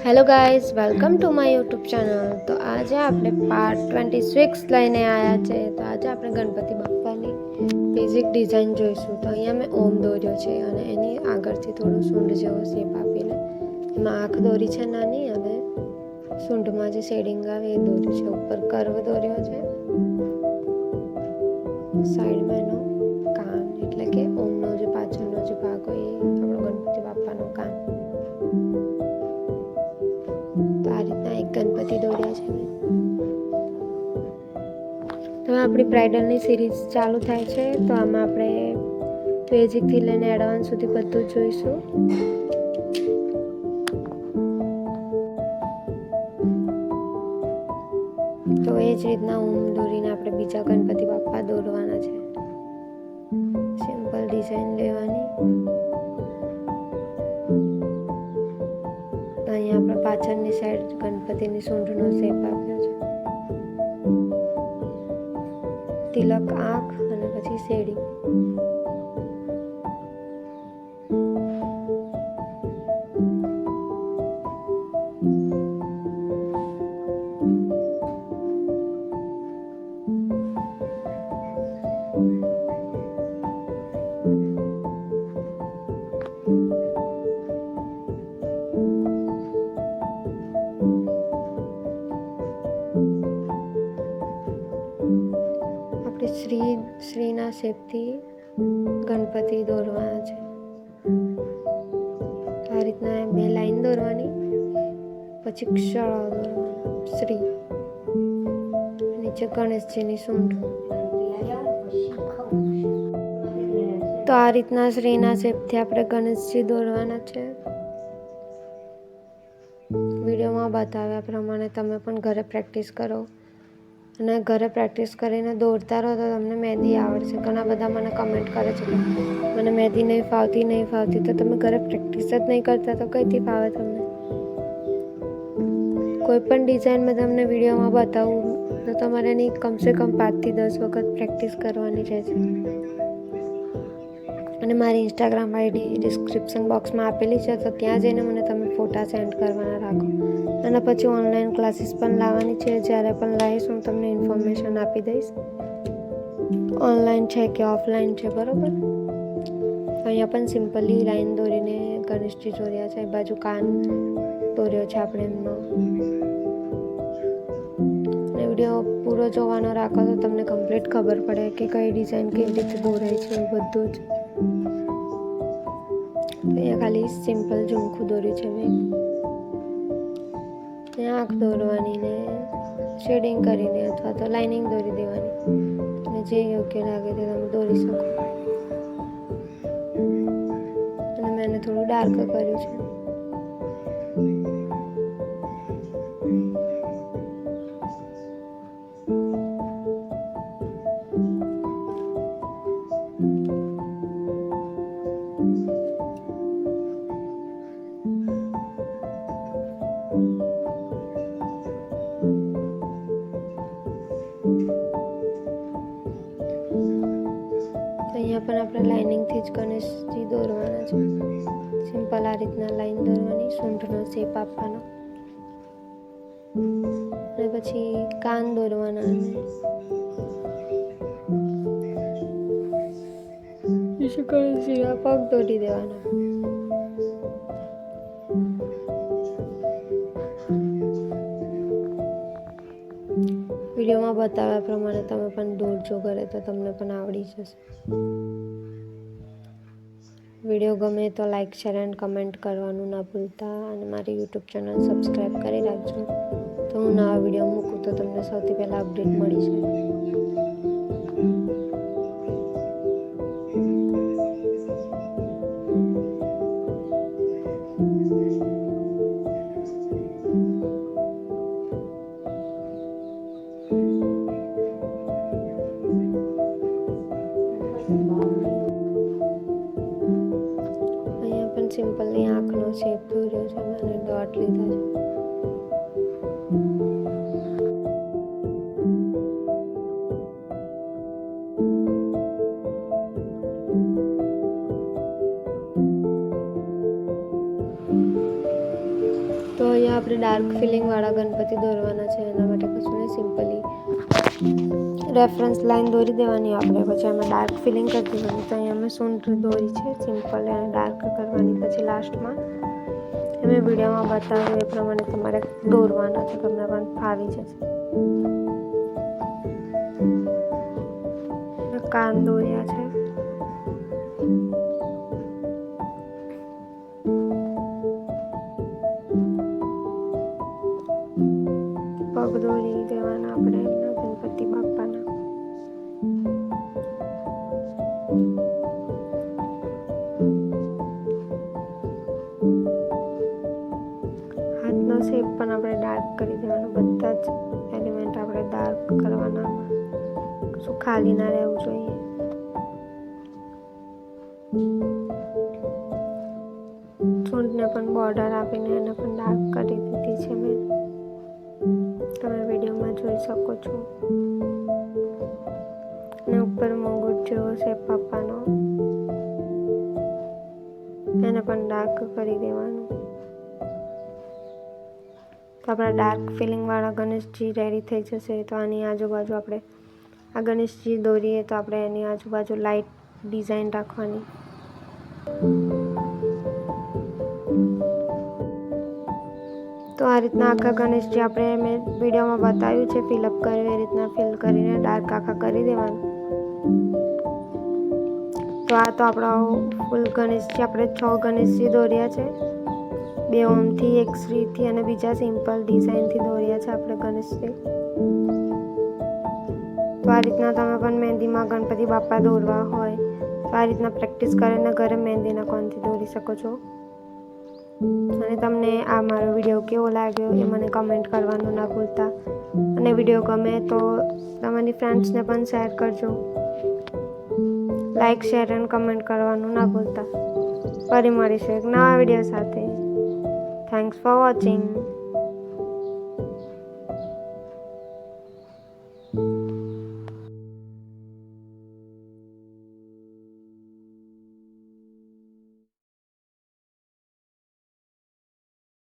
Hello guys, welcome to my YouTube channel. તો આજે આપણે પાર્ટ 26 લઈને આવ્યા છે. તો આજે આપણે ગણપતિ બાપ્પાની બેઝિક ડિઝાઇન જોઈશું. તો અહીંયા મેં ઓમ દોર્યો છે અને એની આગળથી થોડું સૂંઢ જેવો શેપ આપીને એમાં આંખ દોરી છે નાની, અને સૂંઢમાં જે શેડિંગ આવે એ દોર્યું છે. ઉપર કર્વ દોર્યો છે, સાઈડમાં એનો કાન એટલે કે ઓમનો જે પાછળનો જે ભાગ હોય એ આપણો ગણપતિ બાપ્પાનો કાન. તો આ રીતના એક ગણપતિ દોર્યા છે મેં. તો આપણી બ્રાઇડલની સિરીઝ ચાલુ થાય છે. તો આમાં આપણે બેઝિકથી લઈને એડવાન્સ સુધી બધું જ જોઈશું. તો એ જ રીતના ઓમ દોરીને આપણે બીજા ગણપતિ બાપ્પા દોરવાના છે. સિમ્પલ ડિઝાઇન લેવાની. અહીંયા આપણે પાછળની સાઈડ ગણપતિની સૂંઢનો શેપ આપ્યો છે. તિલક આંખ અને પછી શેડિંગ. શ્રીના શેપથી ગણપતિ દોરવાના છે. આ રીતના બે લાઈન દોરવાની, પછી ક્ષળ દોરવાના, શ્રી, નીચે ગણેશજીની સૂંઢ. તો આ રીતના શ્રીના શેપથી આપણે ગણેશજી દોરવાના છે. વિડીયોમાં બતાવ્યા પ્રમાણે તમે પણ ઘરે પ્રેક્ટિસ કરો, અને ઘરે પ્રેક્ટિસ કરીને દોરતા રહો તો તમને મહેંદી આવડશે. ઘણા બધા મને કમેન્ટ કરે છે કે મને મહેંદી નહીં ફાવતી. તો તમે ઘરે પ્રેક્ટિસ જ નહીં કરતા તો કઈથી ફાવે તમને? કોઈ પણ ડિઝાઇન મેં તમને વિડીયોમાં બતાવું તો તમારે એની કમસે કમ 5 થી 10 વખત પ્રેક્ટિસ કરવાની રહેશે. અને મારી ઇન્સ્ટાગ્રામ આઈડી ડિસ્ક્રિપ્શન બોક્સમાં આપેલી છે, તો ત્યાં જઈને મને તમે ફોટા સેન્ડ કરવાના રાખો. અને પછી ઓનલાઈન ક્લાસીસ પણ લાવવાની છે. જ્યારે પણ લાવીશ હું તમને ઇન્ફોર્મેશન આપી દઈશ, ઓનલાઈન છે કે ઓફલાઈન છે. બરાબર. અહીંયા પણ સિમ્પલી લાઈન દોરીને ગણેશજી દોર્યા છે. એ બાજુ કાન દોર્યો છે આપણે એમનો. વિડીયો પૂરો જોવાનો રાખો તો તમને કમ્પ્લીટ ખબર પડે કે કઈ ડિઝાઇન કેવી રીતે દોરાય છે, બધું જ. અહીંયા ખાલી સિમ્પલ ઝુમખું દોર્યું છે મેં. આંખ દોરવાની ને શેડિંગ કરીને અથવા તો લાઇનિંગ દોરી દેવાની, અને જે યોગ્ય લાગે તે તમે દોરી શકો. અને મેં એને થોડું ડાર્ક કર્યું છે. અહીંયા પણ આપણે લાઇનિંગથી જ ગણેશજી દોરવાના છે. સિમ્પલ આ રીતના લાઈન દોરવાની, સૂંઢનો શેપ આપવાનો, અને પછી કાન દોરવાના, અને ગણેશજીના પગ દોરી દેવાના. વિડીયોમાં બતાવ્યા પ્રમાણે તમે પણ દોરજો ઘરે, તો તમને પણ આવડી જશે. વિડીયો ગમે તો લાઈક, શેર એન્ડ કમેન્ટ કરવાનું ના ભૂલતા, અને મારી યુટ્યુબ ચેનલ સબસ્ક્રાઈબ કરી રાખજો. તો હું નવા વિડીયો મૂકું તો તમને સૌથી પહેલાં અપડેટ મળી જાય. અહીંયા પણ સિમ્પલની આંખનો શેપ દોર્યો છે અને ડોટ લીધા છે. તો અહીંયા આપણે ડાર્ક ફિલિંગવાળા ગણપતિ દોરવાના છે. એના માટે કશું નહીં, સિમ્પલી રેફરન્સ લાઈન દોરી દેવાની આપણે, પછી એમાં ડાર્ક ફિલિંગ કરી દેવાની. તો અહીંયા અમે સૂંઢ દોરી છે સિમ્પલ, અને ડાર્ક કરવાની. પછી લાસ્ટમાં મેં વિડીયોમાં બતાવ્યું એ પ્રમાણે તમારે દોરવાના છે, તમને પણ ફાવી જશે. કાન દોર્યા છે. પગ દોરી દેવાના આપણે ગણપતિ બાપાના. હાથનો શેપ પણ આપણે ડાર્ક કરી દેવાનો. બધા જ એલિમેન્ટ આપણે ડાર્ક કરવાના, શું ખાલી ના રહેવું જોઈએ. સૂંઢને પણ બોર્ડર આપીને એને પણ ડાર્ક કરી દીધી છે મેં, તમે વિડીયોમાં જોઈ શકો છો. અને ઉપર મુગટ જેવો શેપ આપવાનો, એને પણ ડાર્ક કરી દેવાનું. તો આપણા ડાર્ક ફિલિંગવાળા ગણેશજી રેડી થઈ જશે. તો આની આજુબાજુ આપણે આ ગણેશજી દોરીએ તો આપણે એની આજુબાજુ લાઇટ ડિઝાઇન રાખવાની. તો આ રીતના આખા ગણેશજી આપણે મેં વિડીયોમાં બતાવ્યું છે, ફિલઅપ કર્યું એ રીતના ફિલ કરીને ડાર્ક આખા કરી દેવાનું. તો આ તો આપણો ફૂલ ગણેશજી, આપણે 6 ગણેશજી દોર્યા છે. 2 ઓમથી, 1 શ્રીથી અને બીજા સિમ્પલ ડિઝાઇનથી દોર્યા છે આપણે ગણેશજી. તો આ રીતના તમે પણ મહેંદીમાં ગણપતિ બાપા દોરવા હોય તો આ રીતના પ્રેક્ટિસ કરીને ઘરે મહેંદીના કોનથી દોરી શકો છો. અને તમને આ મારો વિડીયો કેવો લાગ્યો એ મને કમેન્ટ કરવાનું ના ભૂલતા. અને વિડીયો ગમે તો તમારી ફ્રેન્ડ્સને પણ શેર કરજો. લાઇક, શેર અને કમેન્ટ કરવાનું ના ભૂલતા. ફરી મળીશું એક નવા વિડીયો સાથે. Thanks for watching.